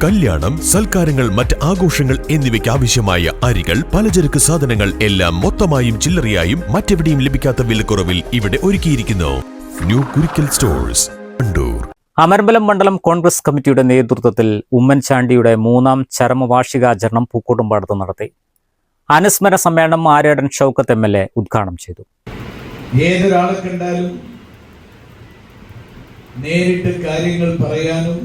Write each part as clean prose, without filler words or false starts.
കല്യാണം, സൽക്കാരങ്ങൾ, മറ്റ് ആഘോഷങ്ങൾ എന്നിവയ്ക്ക് ആവശ്യമായ അരികൾ, പലചരക്ക് സാധനങ്ങൾ എല്ലാം മൊത്തമായും ചില്ലറയായും മറ്റെവിടെയും ലഭിക്കാത്ത വിലക്കുറവിൽ ഇവിടെ ഒരുക്കിയിരിക്കുന്നു. New Kurikkal stores, Wandoor. അമരമ്പലം മണ്ഡലം കോൺഗ്രസ് കമ്മിറ്റിയുടെ നേതൃത്വത്തിൽ ഉമ്മൻചാണ്ടിയുടെ 3ാം ചരമവാർഷികാചരണം പൂക്കോട്ടുംപാടത്ത് നടത്തി. അനുസ്മരണ സമ്മേളനം ആര്യാടൻ ഷൗക്കത്ത് MLA ഉദ്ഘാടനം ചെയ്തു. ഏതൊരാളെ കണ്ടാലും നേരിട്ട് കാര്യങ്ങൾ പറയാനും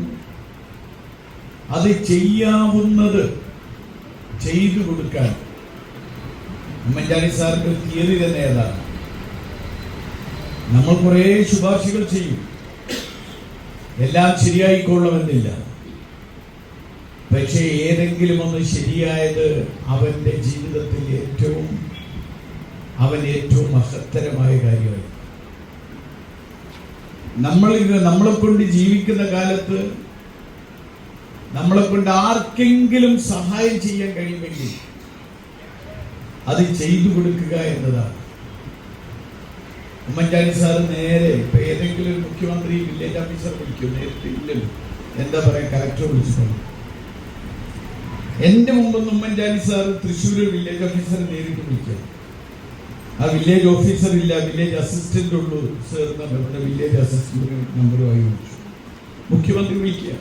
അത് ചെയ്യാവുന്നത് ചെയ്തു കൊടുക്കാൻ ഉമ്മൻചാണ്ടി സാറിന്റെ തിയറി തന്നെ ഏതാണ്. നമ്മൾ കുറെ ശുപാർശകൾ ചെയ്യും, എല്ലാം ശരിയായിക്കൊള്ളണമെന്നില്ല. പക്ഷേ ഏതെങ്കിലും ഒന്ന് ശരിയായത് അവന്റെ ജീവിതത്തിൽ ഏറ്റവും മഹത്തരമായ കാര്യമായി. നമ്മളെ കൊണ്ട് ജീവിക്കുന്ന കാലത്ത് നമ്മളെ കൊണ്ട് ആർക്കെങ്കിലും സഹായം ചെയ്യാൻ കഴിയുമെങ്കിൽ അത് ചെയ്തു കൊടുക്കുക എന്നതാണ്. ഉമ്മൻചാണ്ടി സാറ് നേരെ ഇപ്പൊ ഏതെങ്കിലും മുഖ്യമന്ത്രി വില്ലേജ് ഓഫീസർ വിളിക്കും, നേരിട്ട് ഇല്ലല്ലോ, എന്താ പറയാ, കലക്ടർ വിളിച്ചിട്ടുണ്ട്. എന്റെ മുമ്പ് ഉമ്മൻചാണ്ടി സാർ തൃശ്ശൂർ വില്ലേജ് ഓഫീസറെ നേരിട്ട് വിളിക്കും. ആ വില്ലേജ് ഓഫീസർ ഇല്ല, വില്ലേജ് അസിസ്റ്റന്റ് ഉള്ളൂ. സാർ നമ്മുടെ വില്ലേജ് അസിസ്റ്റന്റ് നമ്പറുമായി വിളിച്ചു. മുഖ്യമന്ത്രി വിളിക്കുക.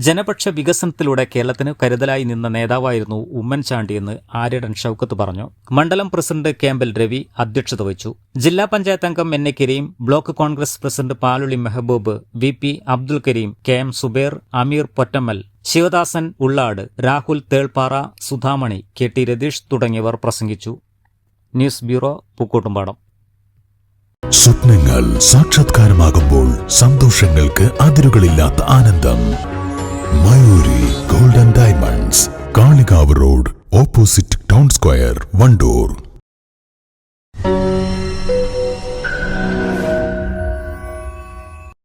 ജനപക്ഷ വികസനത്തിലൂടെ കേരളത്തിന് കരുതലായി നിന്ന നേതാവായിരുന്നു ഉമ്മൻചാണ്ടിയെന്ന് ആര്യാടൻ ഷൗക്കത്ത് പറഞ്ഞു. മണ്ഡലം പ്രസിഡന്റ് ക്യാമ്പൽ രവി അധ്യക്ഷത വഹിച്ചു. ജില്ലാ പഞ്ചായത്ത് അംഗം NA Karim, block Congress president Paluli Mehboob, VP Abdul Karim, KM Zubair, Ameer Pottammal, Sivadasan Ullad, Rahul Thelpara, Sudhamani, KT Ratheesh തുടങ്ങിയവർ പ്രസംഗിച്ചു. News bureau, Pookkottumpadam. സ്വപ്നങ്ങൾ സാക്ഷാത്കാരമാകുമ്പോൾ സന്തോഷങ്ങൾക്ക് അതിരുകളില്ലാത്ത ആനന്ദം. Mayoori golden diamonds, Kalikavu road, opposite town square, Wandoor.